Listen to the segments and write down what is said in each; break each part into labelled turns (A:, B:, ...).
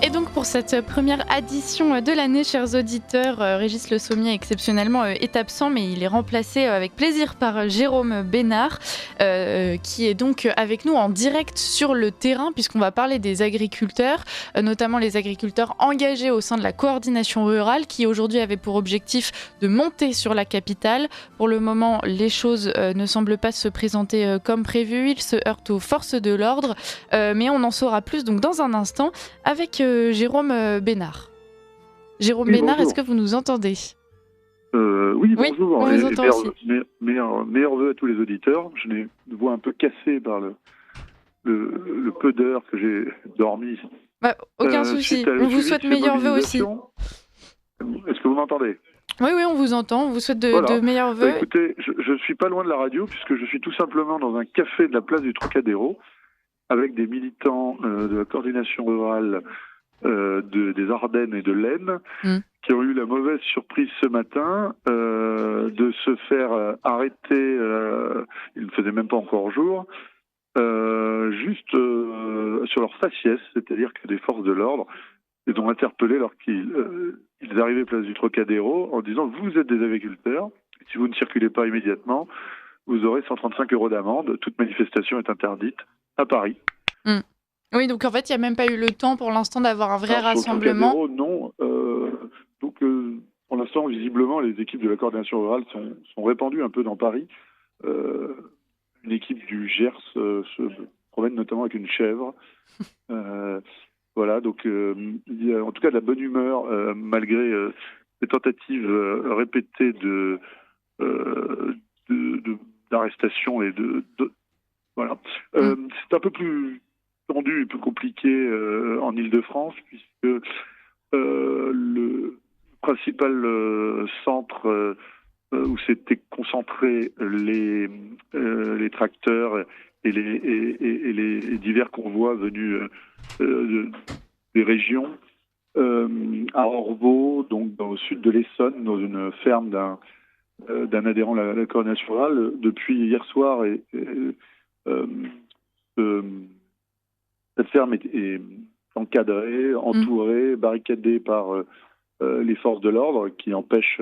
A: Et donc pour cette première addition de l'année, chers auditeurs, Régis Le Sommier exceptionnellement est absent, mais il est remplacé avec plaisir par Jérôme Bénard, qui est donc avec nous en direct sur le terrain, puisqu'on va parler des agriculteurs, notamment les agriculteurs engagés au sein de la coordination rurale, qui aujourd'hui avait pour objectif de monter sur la capitale. Pour le moment, les choses ne semblent pas se présenter comme prévu, ils se heurtent aux forces de l'ordre, mais on en saura plus donc dans un instant avec Jérôme Bénard. Jérôme
B: Oui,
A: Bénard, est-ce
B: bonjour.
A: que vous nous entendez ?
B: Oui,
A: Oui,
B: bonjour.
A: on vous entend aussi.
B: Meilleurs vœux à tous les auditeurs. Je n'ai une voix un peu cassée par le peu d'heures que j'ai dormi.
A: Bah, aucun souci.
B: Suite à
A: On vous
B: suivi
A: souhaite
B: de ces
A: meilleurs vœux aussi.
B: mobilisations. Est-ce que vous m'entendez ?
A: Oui, on vous entend. On vous souhaite
B: Voilà.
A: de meilleurs vœux.
B: Écoutez, je suis pas loin de la radio puisque je suis tout simplement dans un café de la place du Trocadéro avec des militants de la coordination rurale des Ardennes et de l'Aisne qui ont eu la mauvaise surprise ce matin de se faire arrêter, il ne faisait même pas encore jour, juste sur leur faciès, c'est-à-dire que des forces de l'ordre les ont interpellés lorsqu'ils arrivaient place du Trocadéro en disant « Vous êtes des agriculteurs, si vous ne circulez pas immédiatement, vous aurez 135 € d'amende, toute manifestation est interdite à Paris ».
A: Oui, donc en fait, il n'y a même pas eu le temps pour l'instant d'avoir un vrai
B: Alors,
A: rassemblement.
B: Sur le Trocadéro, non. Pour l'instant, visiblement, les équipes de la coordination rurale sont répandues un peu dans Paris. Une équipe du Gers se promène notamment avec une chèvre. Voilà, donc il y a en tout cas de la bonne humeur malgré les tentatives répétées d'arrestation et voilà. C'est un peu plus tendu et plus compliqué en Île-de-France puisque le principal centre où s'étaient concentrés les tracteurs et les divers convois venus des régions à Orvault, donc dans le sud de l'Essonne, dans une ferme d'un adhérent de la coordination rurale. Depuis hier soir, cette ferme est encadrée, entourée, barricadée par les forces de l'ordre qui empêchent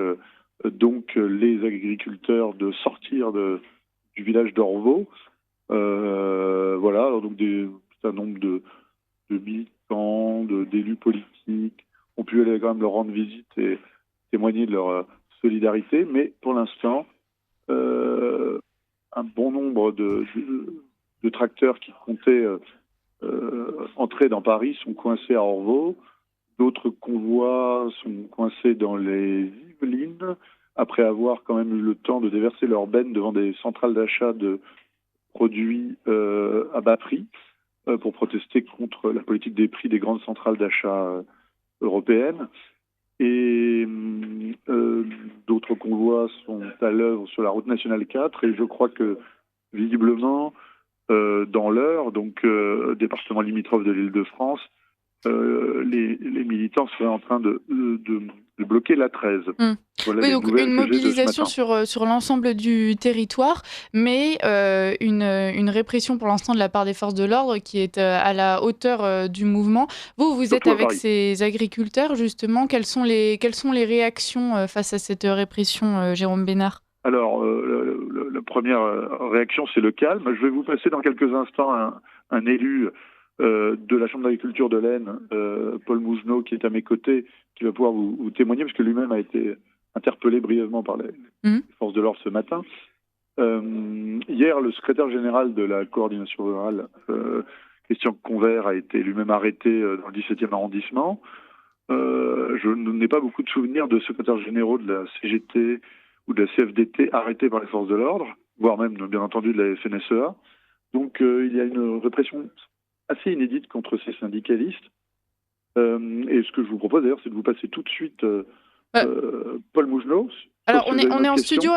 B: donc les agriculteurs de sortir du village d'Orvault. Voilà, alors donc un nombre de militants, d'élus politiques ont pu aller quand même leur rendre visite et témoigner de leur solidarité, mais pour l'instant, un bon nombre de tracteurs qui comptaient entrer dans Paris sont coincés à Orvault. D'autres convois sont coincés dans les Yvelines, après avoir quand même eu le temps de déverser leurs bennes devant des centrales d'achat de produits à bas prix, pour protester contre la politique des prix des grandes centrales d'achat européennes. Et d'autres convois sont à l'œuvre sur la route nationale 4, et je crois que visiblement, dans l'Eure, donc département limitrophe de l'Île-de-France, les militants seraient en train de bloquer la 13. Voilà,
A: oui, donc une mobilisation sur l'ensemble du territoire, mais une répression pour l'instant de la part des forces de l'ordre qui est à la hauteur du mouvement. Vous êtes avec ces agriculteurs, justement. Quelles sont les réactions face à cette répression, Jérôme Bénard ?
B: Alors, la première réaction, c'est le calme. Je vais vous passer dans quelques instants un élu de la Chambre d'agriculture de l'Aisne, Paul Mougenot, qui est à mes côtés, qui va pouvoir vous témoigner, parce que lui-même a été interpellé brièvement par les forces de l'ordre ce matin. Hier, le secrétaire général de la coordination rurale, Christian Convert, a été lui-même arrêté dans le 17e arrondissement. Je n'ai pas beaucoup de souvenirs de secrétaires généraux de la CGT ou de la CFDT arrêtés par les forces de l'ordre, voire même, bien entendu, de la FNSEA. Donc, il y a une répression assez inédite contre ces syndicalistes. Et ce que je vous propose, d'ailleurs, c'est de vous passer tout de suite Paul Mougenot.
A: Alors,
B: si
A: on
B: vous
A: est,
B: avez une
A: on est
B: autre
A: en
B: question.
A: studio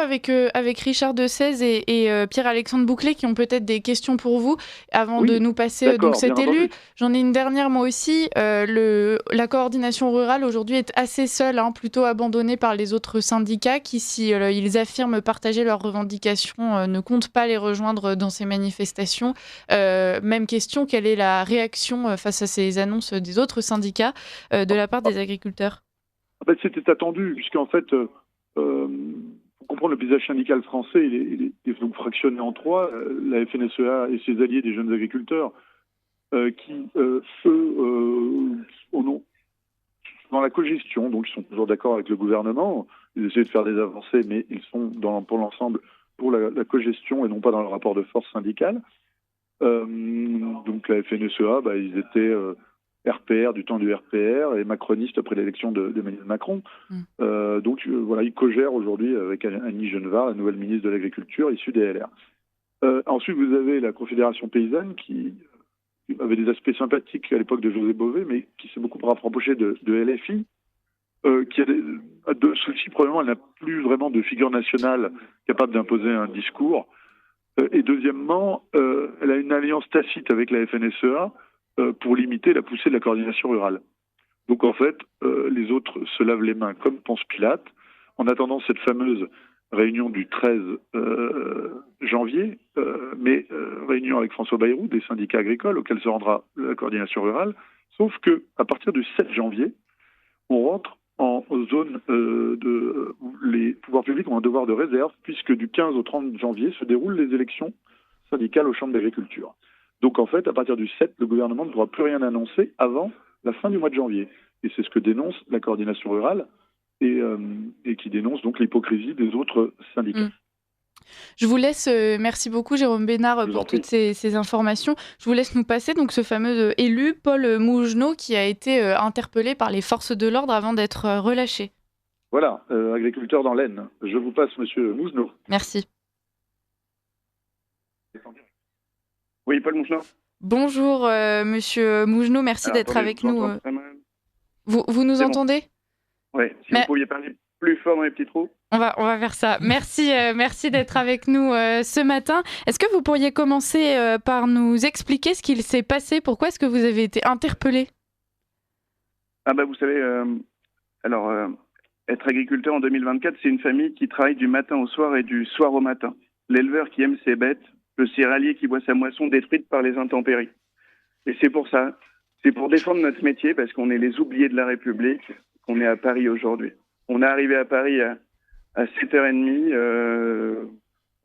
A: avec Richard de 16 et Pierre-Alexandre Bouclé qui ont peut-être des questions pour vous avant de
B: Oui,
A: nous passer donc
B: d'accord, bien
A: cet élu.
B: entendu.
A: J'en ai une dernière moi aussi. La coordination rurale aujourd'hui est assez seule, plutôt abandonnée par les autres syndicats qui, si ils affirment partager leurs revendications, ne comptent pas les rejoindre dans ces manifestations. Même question, quelle est la réaction face à ces annonces des autres syndicats de la part des agriculteurs?
B: C'était attendu, puisqu'en fait, pour comprendre le paysage syndical français, il est donc fractionné en trois. La FNSEA et ses alliés des jeunes agriculteurs, qui, eux, dans la cogestion, donc ils sont toujours d'accord avec le gouvernement. Ils essaient de faire des avancées, mais ils sont pour l'ensemble pour la cogestion et non pas dans le rapport de force syndicale. Donc la FNSEA, ils étaient RPR du temps du RPR et macronistes après l'élection d'Emmanuel Macron. Donc voilà, ils co-gèrent aujourd'hui avec Annie Genevard, la nouvelle ministre de l'Agriculture issue des LR. Ensuite, vous avez la Confédération paysanne qui avait des aspects sympathiques à l'époque de José Bové, mais qui s'est beaucoup rapproché de LFI, qui a deux soucis. Premièrement, elle n'a plus vraiment de figure nationale capable d'imposer un discours. Et deuxièmement, elle a une alliance tacite avec la FNSEA pour limiter la poussée de la coordination rurale. Donc en fait, les autres se lavent les mains comme Ponce Pilate, en attendant cette fameuse réunion du 13 janvier, mais réunion avec François Bayrou, des syndicats agricoles, auquel se rendra la coordination rurale, sauf qu'à partir du 7 janvier, on rentre en zone où les pouvoirs publics ont un devoir de réserve, puisque du 15 au 30 janvier se déroulent les élections syndicales aux chambres d'agriculture. Donc en fait, à partir du 7, le gouvernement ne pourra plus rien annoncer avant la fin du mois de janvier. Et c'est ce que dénonce la coordination rurale et qui dénonce donc l'hypocrisie des autres syndicats.
A: Je vous laisse, merci beaucoup Jérôme Bénard pour toutes ces informations. Je vous laisse nous passer donc ce fameux élu, Paul Mougenot, qui a été interpellé par les forces de l'ordre avant d'être relâché.
B: Voilà, agriculteur dans l'Aisne. Je vous passe monsieur Mougenot.
A: Merci.
C: Oui, Paul Mougenot.
A: Bonjour monsieur Mougenot, merci d'être avec nous. Vous nous entendez ?
C: Oui, si vous pouviez parler plus fort dans les petits trous.
A: On va faire ça. Merci d'être avec nous ce matin. Est-ce que vous pourriez commencer par nous expliquer ce qu'il s'est passé ? Pourquoi est-ce que vous avez été interpellé ?
C: Vous savez, être agriculteur en 2024, c'est une famille qui travaille du matin au soir et du soir au matin. L'éleveur qui aime ses bêtes, le céréalier qui voit sa moisson détruite par les intempéries. Et c'est pour ça, c'est pour défendre notre métier, parce qu'on est les oubliés de la République, qu'on est à Paris aujourd'hui. On est arrivé à Paris à 7h30,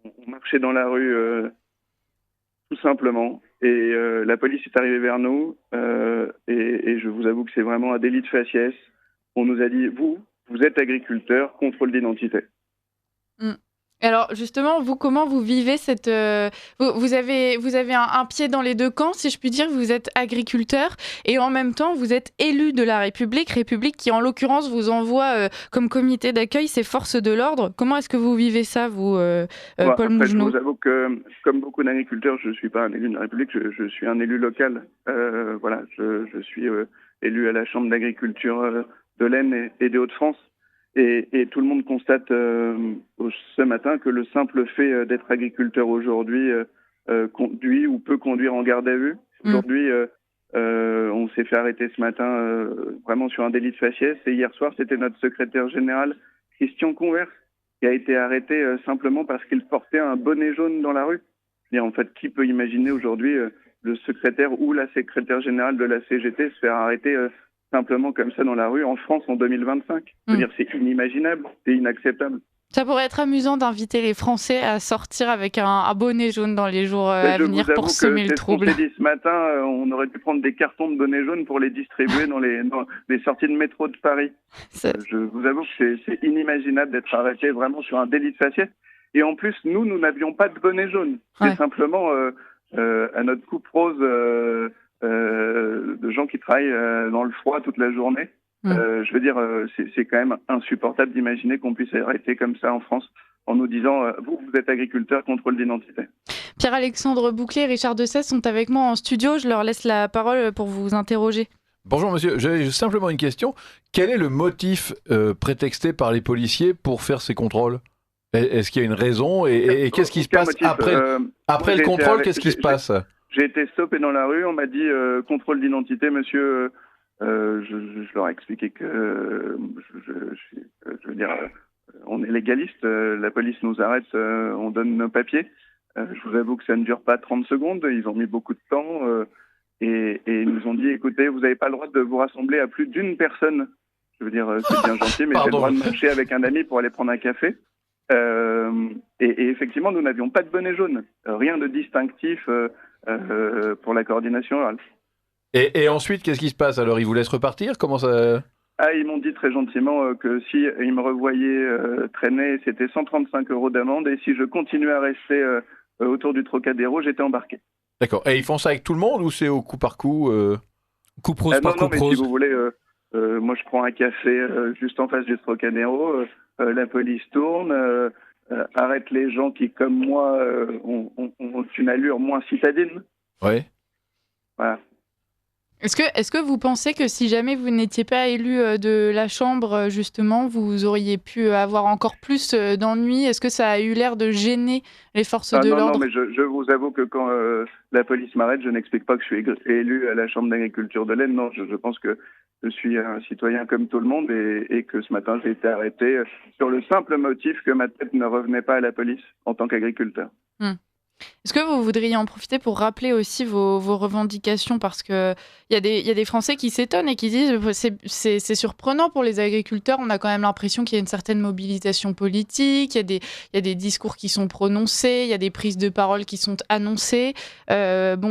C: on marchait dans la rue tout simplement, et la police est arrivée vers nous, et je vous avoue que c'est vraiment un délit de faciès. On nous a dit, vous êtes agriculteur, contrôle d'identité.
A: Alors justement, vous, comment vous vivez cette... Vous avez un pied dans les deux camps, si je puis dire. Vous êtes agriculteur et en même temps, vous êtes élu de la République qui en l'occurrence vous envoie comme comité d'accueil ces forces de l'ordre. Comment est-ce que vous vivez ça, vous, Paul Mougenot ?
C: Je vous avoue que, comme beaucoup d'agriculteurs, je ne suis pas un élu de la République, je suis un élu local. Je suis élu à la Chambre d'agriculture de l'Aisne et des Hauts-de-France. Et tout le monde constate ce matin que le simple fait d'être agriculteur aujourd'hui conduit ou peut conduire en garde à vue. Aujourd'hui, on s'est fait arrêter ce matin vraiment sur un délit de faciès. Et hier soir, c'était notre secrétaire général, Christian Converse, qui a été arrêté simplement parce qu'il portait un bonnet jaune dans la rue. Et en fait, qui peut imaginer aujourd'hui le secrétaire ou la secrétaire générale de la CGT se faire arrêter simplement comme ça dans la rue en France en 2025. Je veux dire, c'est inimaginable, c'est inacceptable.
A: Ça pourrait être amusant d'inviter les Français à sortir avec un bonnet jaune dans les jours à venir pour semer le trouble.
C: Je vous avoue que dit ce matin, on aurait pu prendre des cartons de bonnets jaunes pour les distribuer dans les sorties de métro de Paris. Je vous avoue que c'est inimaginable d'être arrêté vraiment sur un délit de faciès. Et en plus, nous n'avions pas de bonnet jaune. Ouais. C'est simplement à notre coupe rose de gens qui travaillent dans le froid toute la journée. Je veux dire, c'est quand même insupportable d'imaginer qu'on puisse arrêter comme ça en France en nous disant vous êtes agriculteur, contrôle d'identité.
A: Pierre-Alexandre Bouclé et Richard de 16 sont avec moi en studio. Je leur laisse la parole pour vous interroger.
D: Bonjour monsieur, j'avais simplement une question. Quel est le motif prétexté par les policiers pour faire ces contrôles ? Est-ce qu'il y a une raison et qu'est-ce qui se passe
C: motif.
D: après le contrôle? Qu'est-ce qui se passe?
C: J'ai été stoppé dans la rue, on m'a dit contrôle d'identité, monsieur. Je leur ai expliqué que je veux dire, on est légaliste, la police nous arrête, on donne nos papiers. Je vous avoue que ça ne dure pas 30 secondes, ils ont mis beaucoup de temps et ils nous ont dit écoutez, vous n'avez pas le droit de vous rassembler à plus d'une personne. Je veux dire, c'est bien gentil, mais j'ai le droit de marcher avec un ami pour aller prendre un café. Et effectivement, nous n'avions pas de bonnet jaune, rien de distinctif pour la coordination orale.
D: Et ensuite, qu'est-ce qui se passe? Alors, ils vous laissent repartir? Comment ça...
C: Ils m'ont dit très gentiment que si ils me revoyaient traîner, c'était 135 € d'amende, et si je continuais à rester autour du Trocadéro, j'étais embarqué.
D: D'accord. Et ils font ça avec tout le monde ou c'est au coup par coup
E: Coup prose par coup
C: prose? Non, mais si vous voulez, moi je prends un café juste en face du Trocadéro, la police tourne, arrête les gens qui, comme moi, ont une allure moins citadine.
D: Ouais.
C: Voilà.
A: Est-ce que vous pensez que si jamais vous n'étiez pas élu de la Chambre, justement, vous auriez pu avoir encore plus d'ennuis? Est-ce que ça a eu l'air de gêner les forces de l'ordre?
C: Non, mais je vous avoue que quand la police m'arrête, je n'explique pas que je suis élu à la Chambre d'agriculture de l'Aisne. Non, je pense que je suis un citoyen comme tout le monde et que ce matin, j'ai été arrêté sur le simple motif que ma tête ne revenait pas à la police en tant qu'agriculteur.
A: Est-ce que vous voudriez en profiter pour rappeler aussi vos revendications? Parce qu'il y a des Français qui s'étonnent et qui disent c'est surprenant pour les agriculteurs. On a quand même l'impression qu'il y a une certaine mobilisation politique, il y a des discours qui sont prononcés, il y a des prises de parole qui sont annoncées.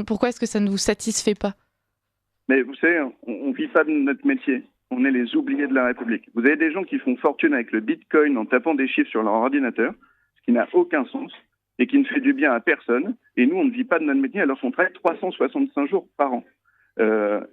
A: Pourquoi est-ce que ça ne vous satisfait pas?
C: Mais vous savez, on ne vit pas de notre métier. On est les oubliés de la République. Vous avez des gens qui font fortune avec le Bitcoin en tapant des chiffres sur leur ordinateur, ce qui n'a aucun sens et qui ne fait du bien à personne. Et nous, on ne vit pas de notre métier alors qu'on travaille 365 jours par an.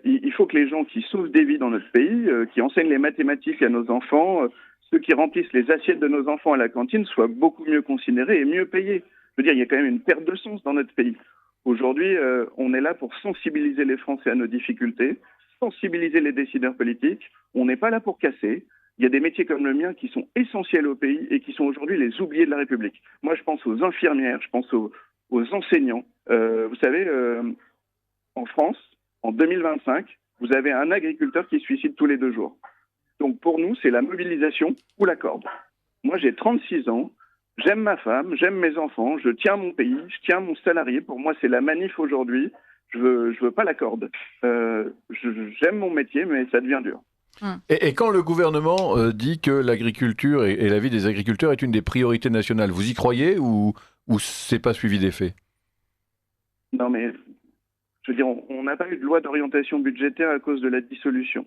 C: Il faut que les gens qui sauvent des vies dans notre pays, qui enseignent les mathématiques à nos enfants, ceux qui remplissent les assiettes de nos enfants à la cantine, soient beaucoup mieux considérés et mieux payés. Je veux dire, il y a quand même une perte de sens dans notre pays. Aujourd'hui, on est là pour sensibiliser les Français à nos difficultés, sensibiliser les décideurs politiques. On n'est pas là pour casser. Il y a des métiers comme le mien qui sont essentiels au pays et qui sont aujourd'hui les oubliés de la République. Moi, je pense aux infirmières, je pense aux enseignants. Vous savez, en France, en 2025, vous avez un agriculteur qui se suicide tous les 2 jours. Donc pour nous, c'est la mobilisation ou la corde. Moi, j'ai 36 ans, j'aime ma femme, j'aime mes enfants, je tiens mon pays, je tiens mon salarié. Pour moi, c'est la manif aujourd'hui. Je veux pas la corde. J'aime mon métier, mais ça devient dur.
D: Et quand le gouvernement dit que l'agriculture et la vie des agriculteurs est une des priorités nationales, vous y croyez ou c'est pas suivi des faits?
C: Non, mais je veux dire, on n'a pas eu de loi d'orientation budgétaire à cause de la dissolution.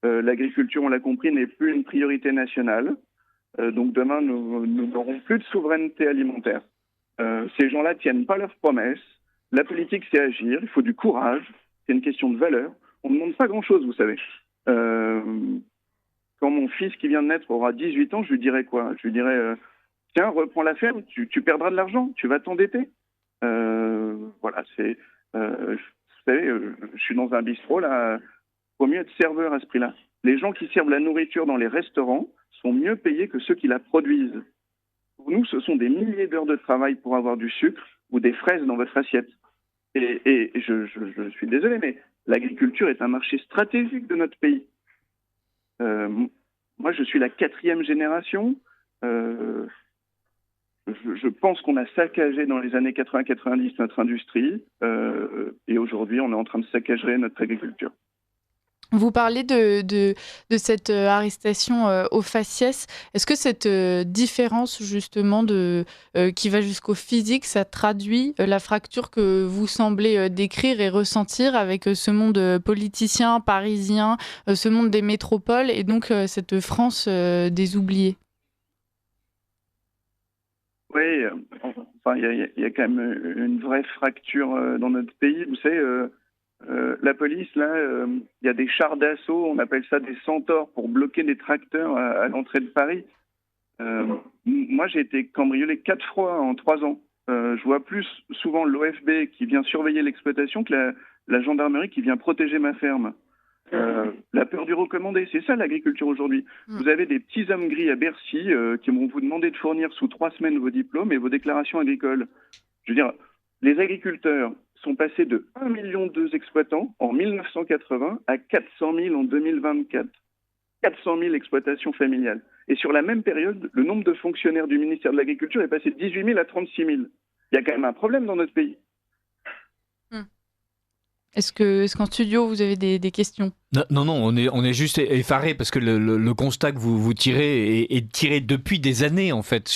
C: L'agriculture, on l'a compris, n'est plus une priorité nationale. Donc demain, nous n'aurons plus de souveraineté alimentaire. Ces gens-là tiennent pas leurs promesses. La politique, c'est agir. Il faut du courage. C'est une question de valeur. On ne demande pas grand-chose, vous savez. Quand mon fils qui vient de naître aura 18 ans, je lui dirai quoi? Je lui dirai tiens, reprends la ferme, tu perdras de l'argent, tu vas t'endetter. Voilà, c'est... vous savez, je suis dans un bistrot, là, faut mieux être serveur à ce prix-là. Les gens qui servent la nourriture dans les restaurants sont mieux payés que ceux qui la produisent. Pour nous, ce sont des milliers d'heures de travail pour avoir du sucre ou des fraises dans votre assiette. Et je suis désolé, mais l'agriculture est un marché stratégique de notre pays. Moi, je suis la 4e génération. Je pense qu'on a saccagé dans les années 80-90 notre industrie. Et aujourd'hui, on est en train de saccager notre agriculture.
A: Vous parlez de cette arrestation au faciès. Est-ce que cette différence justement qui va jusqu'au physique, ça traduit la fracture que vous semblez décrire et ressentir avec ce monde politicien, parisien, ce monde des métropoles et donc cette France des oubliés?
C: Oui, enfin, il y a quand même une vraie fracture dans notre pays. Vous savez, la police, là, il y a des chars d'assaut, on appelle ça des centaures, pour bloquer des tracteurs à l'entrée de Paris. Moi, j'ai été cambriolé 4 fois en 3 ans. Je vois plus souvent l'OFB qui vient surveiller l'exploitation que la gendarmerie qui vient protéger ma ferme. La peur du recommandé, c'est ça l'agriculture aujourd'hui. Vous avez des petits hommes gris à Bercy qui vont vous demander de fournir sous 3 semaines vos diplômes et vos déclarations agricoles. Je veux dire, les agriculteurs sont passés de 1,2 million exploitants en 1980 à 400 000 en 2024. 400 000 exploitations familiales. Et sur la même période, le nombre de fonctionnaires du ministère de l'Agriculture est passé de 18 000 à 36 000. Il y a quand même un problème dans notre pays.
A: Est-ce qu'en studio, vous avez des questions ?
E: Non, on est juste effaré parce que le constat que vous tirez est tiré depuis des années en fait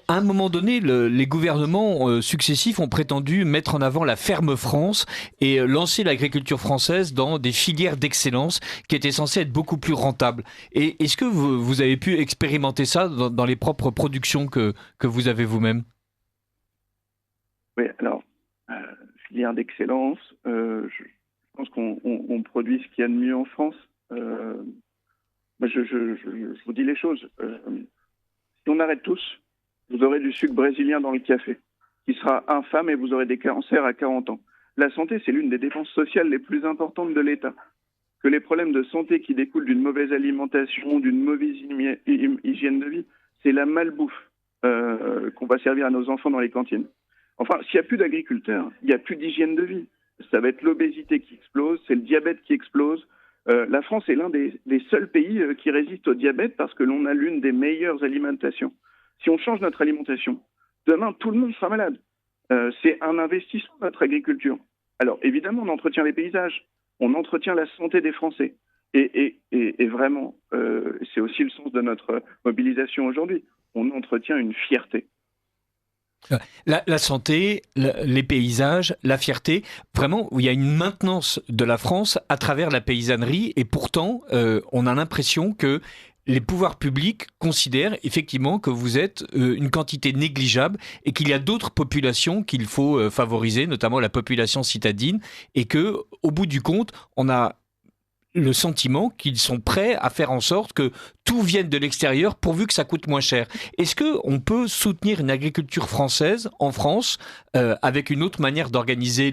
E: à un moment donné, les gouvernements successifs ont prétendu mettre en avant la ferme France et lancer l'agriculture française dans des filières d'excellence qui étaient censées être beaucoup plus rentables. Et est-ce que vous avez pu expérimenter ça dans les propres productions que vous avez vous-même ?
C: Oui, alors filière d'excellence, je pense qu'on produit ce qu'il y a de mieux en France. Je vous dis les choses. Si on arrête tous, vous aurez du sucre brésilien dans le café, qui sera infâme et vous aurez des cancers à 40 ans. La santé, c'est l'une des dépenses sociales les plus importantes de l'État. Que les problèmes de santé qui découlent d'une mauvaise alimentation, d'une mauvaise hygiène de vie, c'est la malbouffe qu'on va servir à nos enfants dans les cantines. Enfin, s'il n'y a plus d'agriculteurs, il n'y a plus d'hygiène de vie. Ça va être l'obésité qui explose, c'est le diabète qui explose. La France est l'un des seuls pays qui résiste au diabète parce que l'on a l'une des meilleures alimentations. Si on change notre alimentation, demain, tout le monde sera malade. C'est un investissement, notre agriculture. Alors, évidemment, on entretient les paysages, on entretient la santé des Français. Et vraiment, c'est aussi le sens de notre mobilisation aujourd'hui. On entretient une fierté.
E: La santé, les paysages, la fierté, vraiment, il y a une maintenance de la France à travers la paysannerie et pourtant, on a l'impression que les pouvoirs publics considèrent effectivement que vous êtes une quantité négligeable et qu'il y a d'autres populations qu'il faut favoriser, notamment la population citadine, et que, au bout du compte, on a le sentiment qu'ils sont prêts à faire en sorte que tout vienne de l'extérieur pourvu que ça coûte moins cher. Est-ce qu'on peut soutenir une agriculture française en France avec une autre manière d'organiser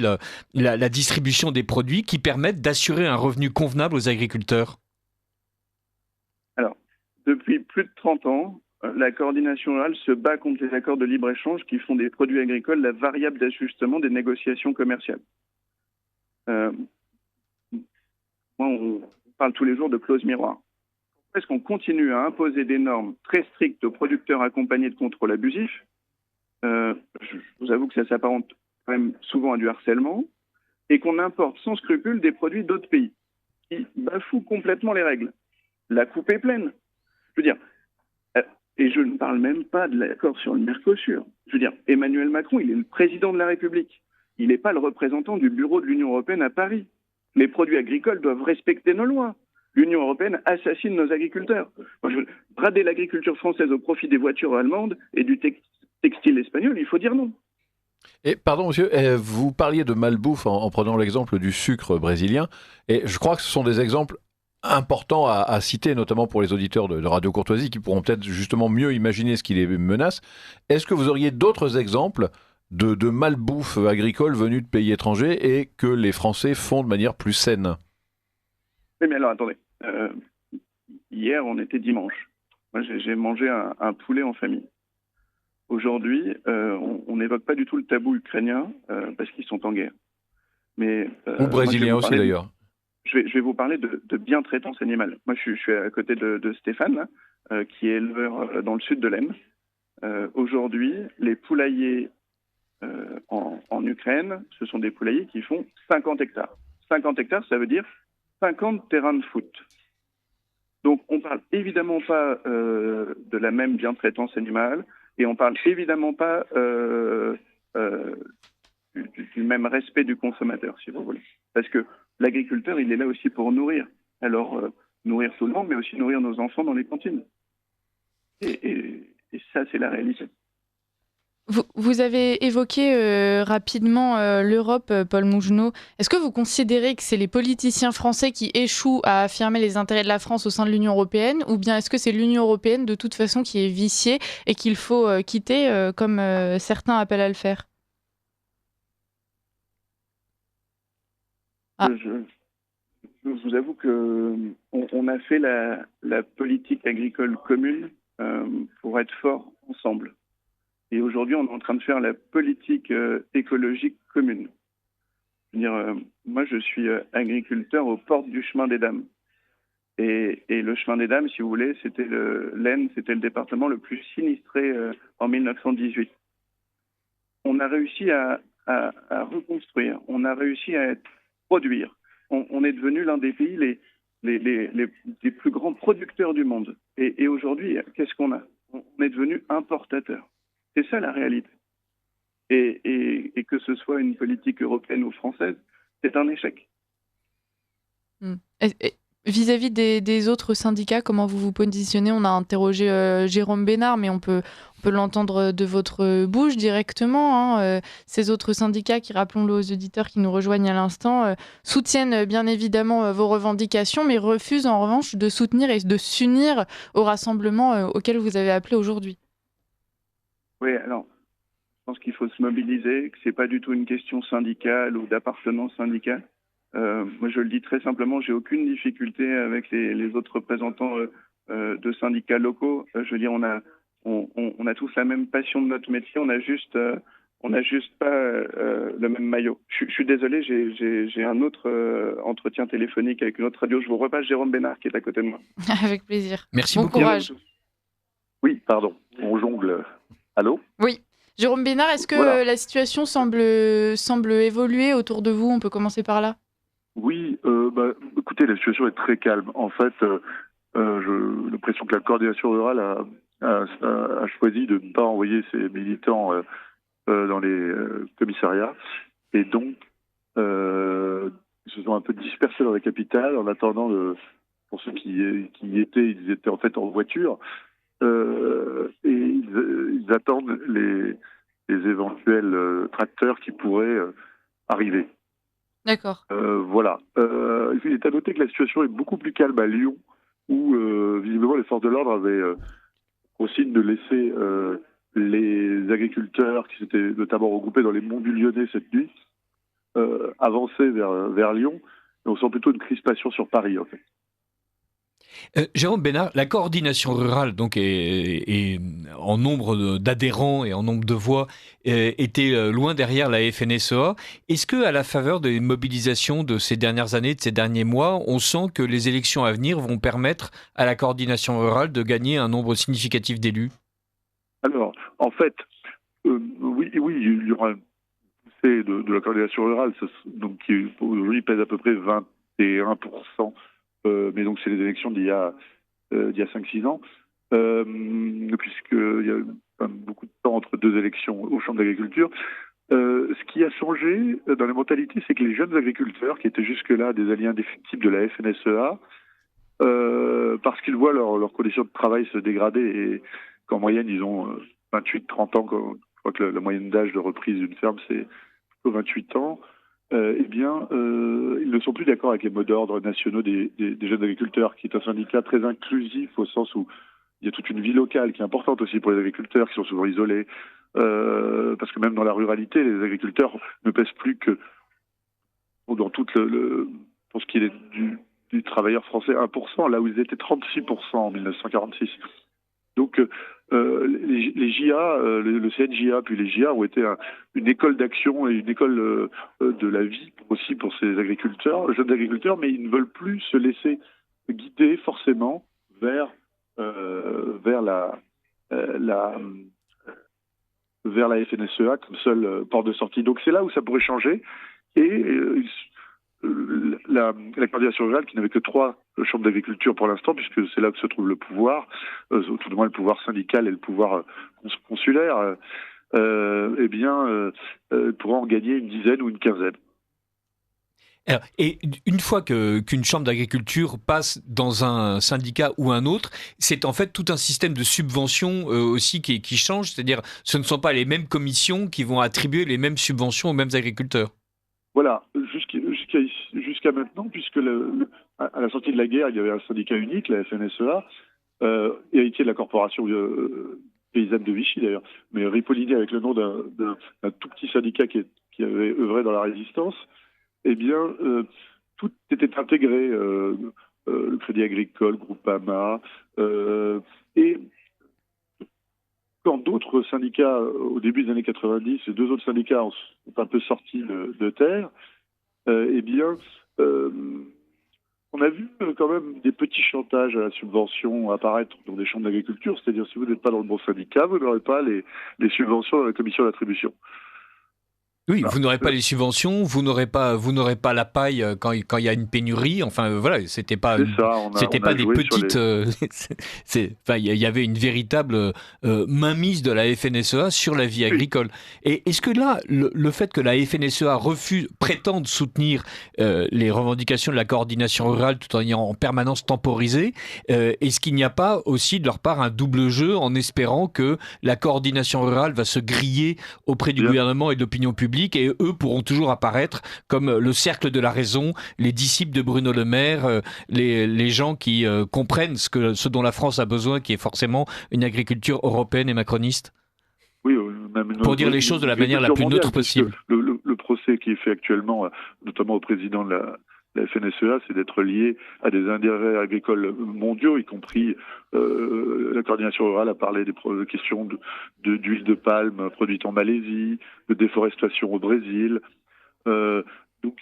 E: la distribution des produits qui permettent d'assurer un revenu convenable aux agriculteurs ?
C: Alors, depuis plus de 30 ans, la coordination rurale se bat contre les accords de libre-échange qui font des produits agricoles la variable d'ajustement des négociations commerciales. On parle tous les jours de clauses miroirs. Pourquoi est-ce qu'on continue à imposer des normes très strictes aux producteurs accompagnés de contrôles abusifs ? Je vous avoue que ça s'apparente quand même souvent à du harcèlement, et qu'on importe sans scrupule des produits d'autres pays qui bafouent complètement les règles. La coupe est pleine. Je veux dire, et je ne parle même pas de l'accord sur le Mercosur. Je veux dire, Emmanuel Macron, il est le président de la République. Il n'est pas le représentant du bureau de l'Union européenne à Paris. Les produits agricoles doivent respecter nos lois. L'Union européenne assassine nos agriculteurs. Moi, brader l'agriculture française au profit des voitures allemandes et du textile espagnol, il faut dire non.
D: Et pardon monsieur, vous parliez de malbouffe en prenant l'exemple du sucre brésilien, et je crois que ce sont des exemples importants à citer, notamment pour les auditeurs de Radio Courtoisie qui pourront peut-être justement mieux imaginer ce qui les menace. Est-ce que vous auriez d'autres exemples de malbouffe agricole venue de pays étrangers et que les Français font de manière plus saine ?
C: Oui, mais alors attendez. Hier, on était dimanche. Moi, j'ai mangé un poulet en famille. Aujourd'hui, on n'évoque pas du tout le tabou ukrainien parce qu'ils sont en guerre. Mais,
D: ou brésilien aussi d'ailleurs.
C: Je vais vous parler de bientraitance animale. Moi, je suis à côté de Stéphane, là, qui est éleveur dans le sud de l'Aisne. Aujourd'hui, les poulaillers en Ukraine, ce sont des poulaillers qui font 50 hectares. 50 hectares, ça veut dire 50 terrains de foot. Donc, on ne parle évidemment pas de la même bientraitance animale et on ne parle évidemment pas du même respect du consommateur, si vous voulez. Parce que l'agriculteur, il est là aussi pour nourrir. Alors, nourrir tout le monde, mais aussi nourrir nos enfants dans les cantines. Et ça, c'est la réalité.
A: Vous avez évoqué rapidement l'Europe, Paul Mougenot. Est-ce que vous considérez que c'est les politiciens français qui échouent à affirmer les intérêts de la France au sein de l'Union européenne, ou bien est-ce que c'est l'Union européenne de toute façon qui est viciée et qu'il faut quitter comme certains appellent à le faire ?
C: Je je vous avoue que on a fait la politique agricole commune pour être fort ensemble. Et aujourd'hui, on est en train de faire la politique écologique commune. Je veux dire, moi, je suis agriculteur aux portes du chemin des Dames. Et le chemin des Dames, si vous voulez, l'Aisne, c'était le département le plus sinistré en 1918. On a réussi à reconstruire, on a réussi à produire. On est devenu l'un des pays les plus grands producteurs du monde. Et aujourd'hui, qu'est-ce qu'on a? On est devenu importateur. C'est ça la réalité. Et que ce soit une politique européenne ou française, c'est un échec.
A: Vis-à-vis des autres syndicats, comment vous vous positionnez? On a interrogé Jérôme Bénard, mais on peut l'entendre de votre bouche directement. Ces autres syndicats qui, rappelons-le aux auditeurs qui nous rejoignent à l'instant, soutiennent bien évidemment vos revendications, mais refusent en revanche de soutenir et de s'unir au rassemblement auquel vous avez appelé aujourd'hui.
C: Oui, alors, je pense qu'il faut se mobiliser, que ce n'est pas du tout une question syndicale ou d'appartenance syndicale. Moi, je le dis très simplement, j'ai aucune difficulté avec les autres représentants de syndicats locaux. Je veux dire, on a tous la même passion de notre métier, on n'a juste pas le même maillot. Je suis désolé, j'ai un autre entretien téléphonique avec une autre radio. Je vous repasse Jérôme Bénard qui est à côté de moi.
A: Avec plaisir.
E: Merci
A: bon
E: beaucoup.
A: Courage.
B: Oui, pardon, on jongle. Allô?
A: Oui. Jérôme Bénard, est-ce que
B: Voilà.
A: la situation semble évoluer autour de vous? On peut commencer par là.
B: Oui, écoutez, la situation est très calme. En fait, j'ai l'impression que la coordination rurale a choisi de ne pas envoyer ses militants dans les commissariats. Et donc, ils se sont un peu dispersés dans la capitale en attendant, pour ceux qui y étaient, ils étaient en fait en voiture. Et ils attendent les éventuels tracteurs qui pourraient arriver.
A: D'accord.
B: Voilà. Il est à noter que la situation est beaucoup plus calme à Lyon, où visiblement les forces de l'ordre avaient au signe de laisser les agriculteurs qui s'étaient notamment regroupés dans les monts du Lyonnais cette nuit avancer vers Lyon. Et on sent plutôt une crispation sur Paris, en fait.
E: Jérôme Bénard, la coordination rurale donc est en nombre d'adhérents et en nombre de voix était loin derrière la FNSEA. Est-ce que, à la faveur des mobilisations de ces dernières années, de ces derniers mois, on sent que les élections à venir vont permettre à la coordination rurale de gagner un nombre significatif d'élus? Alors,
B: en fait, oui, il y aura une poussée de la coordination rurale, donc qui aujourd'hui pèse à peu près 21%. Mais donc c'est les élections d'il y a 5-6 ans, puisqu'il y a beaucoup de temps entre deux élections aux chambres d'agriculture. Ce qui a changé dans les mentalités, c'est que les jeunes agriculteurs, qui étaient jusque-là des alliés indéfectibles de la FNSEA, parce qu'ils voient leurs conditions de travail se dégrader et qu'en moyenne ils ont 28-30 ans, je crois que la moyenne d'âge de reprise d'une ferme c'est plutôt 28 ans, ils ne sont plus d'accord avec les mots d'ordre nationaux des jeunes agriculteurs, qui est un syndicat très inclusif au sens où il y a toute une vie locale qui est importante aussi pour les agriculteurs qui sont souvent isolés, parce que même dans la ruralité, les agriculteurs ne pèsent plus que dans toute pour ce qui est du travailleur français 1%, là où ils étaient 36% en 1946. Donc les JA, le CNJA puis les JA ont été une école d'action et une école de la vie aussi pour ces agriculteurs, jeunes agriculteurs, mais ils ne veulent plus se laisser guider forcément vers la FNSEA comme seule porte de sortie. Donc c'est là où ça pourrait changer. Et la coordination rurale, qui n'avait que 3 chambres d'agriculture pour l'instant, puisque c'est là que se trouve le pouvoir, tout du moins le pouvoir syndical et le pouvoir consulaire, pourra en gagner une dizaine ou une quinzaine.
E: Alors, et une fois qu'une chambre d'agriculture passe dans un syndicat ou un autre, c'est en fait tout un système de subventions aussi qui change, c'est-à-dire ce ne sont pas les mêmes commissions qui vont attribuer les mêmes subventions aux mêmes agriculteurs.
B: Voilà, jusqu'à maintenant, puisque à la sortie de la guerre, il y avait un syndicat unique, la FNSEA, héritier de la corporation paysanne de Vichy d'ailleurs, mais ripoliné avec le nom d'un tout petit syndicat qui avait œuvré dans la résistance. Eh bien, tout était intégré, le Crédit Agricole, Groupama, et quand d'autres syndicats, au début des années 90, et 2 autres syndicats sont un peu sortis de terre, eh bien, on a vu quand même des petits chantages à la subvention apparaître dans des chambres d'agriculture, c'est-à-dire si vous n'êtes pas dans le bon syndicat, vous n'aurez pas les subventions dans la commission d'attribution.
E: Oui, vous n'aurez pas les subventions, vous n'aurez pas la paille quand il y a une pénurie. Enfin, voilà, c'était pas des petites. Il y avait une véritable mainmise de la FNSEA sur la vie agricole. Et est-ce que là, le fait que la FNSEA prétende soutenir les revendications de la coordination rurale tout en ayant en permanence temporisé, est-ce qu'il n'y a pas aussi de leur part un double jeu en espérant que la coordination rurale va se griller auprès du gouvernement et de l'opinion publique? Et eux pourront toujours apparaître comme le cercle de la raison, les disciples de Bruno Le Maire, les gens qui comprennent ce dont la France a besoin, qui est forcément une agriculture européenne et macroniste.
B: Oui, même
E: pour dire les choses de la manière la plus neutre possible.
B: Le procès qui est fait actuellement, notamment au président de la FNSEA, c'est d'être lié à des intérêts agricoles mondiaux, y compris la coordination rurale a parlé des questions d'huile de palme produite en Malaisie, de déforestation au Brésil. Donc,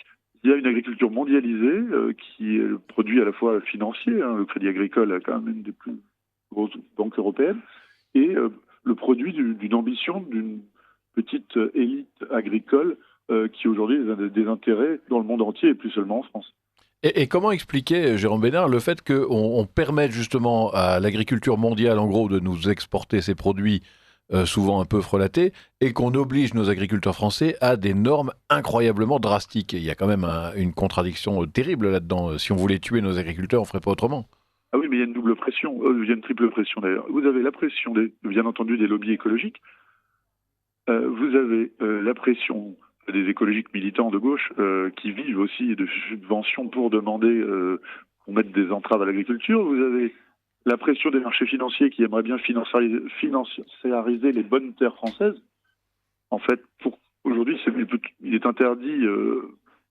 B: il y a une agriculture mondialisée qui est le produit à la fois financier. Le Crédit Agricole est quand même une des plus grosses banques européennes, et le produit d'une ambition d'une petite élite agricole qui aujourd'hui a des intérêts dans le monde entier et plus seulement en France.
D: Et comment expliquer, Jérôme Bénard, le fait qu'on permette justement à l'agriculture mondiale, en gros, de nous exporter ces produits souvent un peu frelatés, et qu'on oblige nos agriculteurs français à des normes incroyablement drastiques? Il y a quand même une contradiction terrible là-dedans. Si on voulait tuer nos agriculteurs, on ne ferait pas autrement.
B: Ah oui, mais il y a une double pression, il y a une triple pression d'ailleurs. Vous avez la pression, bien entendu, des lobbies écologiques. Vous avez la pression des écologiques militants de gauche qui vivent aussi de subventions pour demander qu'on mette des entraves à l'agriculture. Vous avez la pression des marchés financiers qui aimeraient bien financiariser les bonnes terres françaises. En fait, aujourd'hui, il est interdit,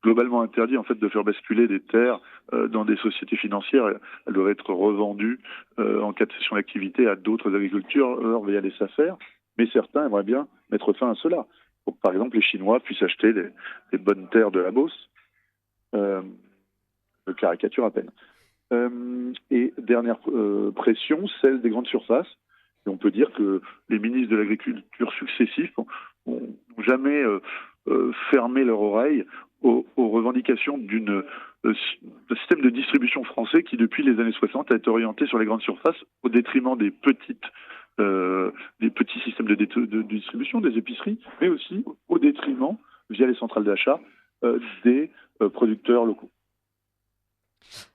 B: globalement interdit, en fait, de faire basculer des terres dans des sociétés financières. Elles doivent être revendues en cas de cession d'activité à d'autres agriculteurs via les SAFER. Mais certains aimeraient bien mettre fin à cela. Pour que, par exemple, les Chinois puissent acheter les bonnes terres de la Beauce. Je caricature à peine. Et dernière pression, celle des grandes surfaces. Et on peut dire que les ministres de l'agriculture successifs n'ont jamais fermé leur oreille aux revendications d'un système de distribution français qui, depuis les années 60, a été orienté sur les grandes surfaces au détriment des petits systèmes de distribution, des épiceries, mais aussi au détriment, via les centrales d'achat, des producteurs locaux.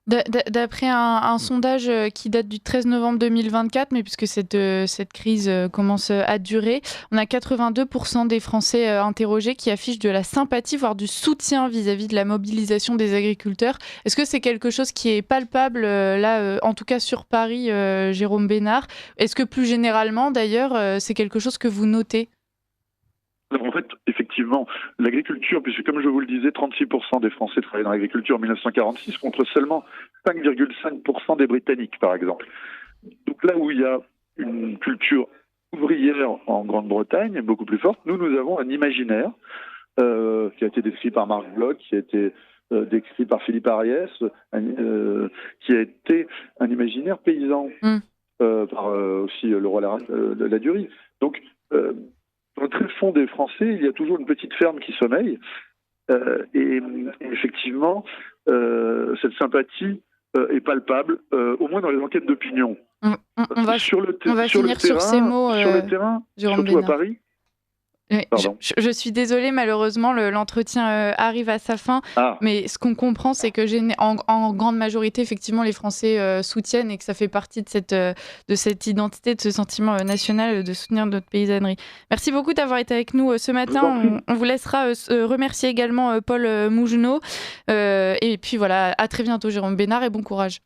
A: D'après un sondage qui date du 13 novembre 2024, mais puisque cette crise commence à durer, on a 82% des Français interrogés qui affichent de la sympathie, voire du soutien vis-à-vis de la mobilisation des agriculteurs. Est-ce que c'est quelque chose qui est palpable, là, en tout cas sur Paris, Jérôme Bénard? Est-ce que plus généralement, d'ailleurs, c'est quelque chose que vous notez?
B: Alors en fait, effectivement, l'agriculture, puisque comme je vous le disais, 36% des Français travaillaient dans l'agriculture en 1946 contre seulement 5,5% des Britanniques, par exemple. Donc là où il y a une culture ouvrière en Grande-Bretagne, beaucoup plus forte, nous avons un imaginaire qui a été décrit par Marc Bloch, qui a été décrit par Philippe Ariès, qui a été un imaginaire paysan, par aussi le roi Ladurie. Donc, dans le très fond des Français, il y a toujours une petite ferme qui sommeille. Et effectivement, cette sympathie est palpable, au moins dans les enquêtes d'opinion.
A: On va finir sur ces mots,
B: sur le terrain, surtout
A: Bénard.
B: à Paris.
A: Oui, je suis désolée, malheureusement, l'entretien arrive à sa fin. Mais ce qu'on comprend, c'est que en grande majorité, effectivement, les Français soutiennent et que ça fait partie de cette identité, de ce sentiment national de soutenir notre paysannerie. Merci beaucoup d'avoir été avec nous ce matin. On vous laissera remercier également Paul Mougenot. Et puis voilà, à très bientôt, Jérôme Bénard, et bon courage.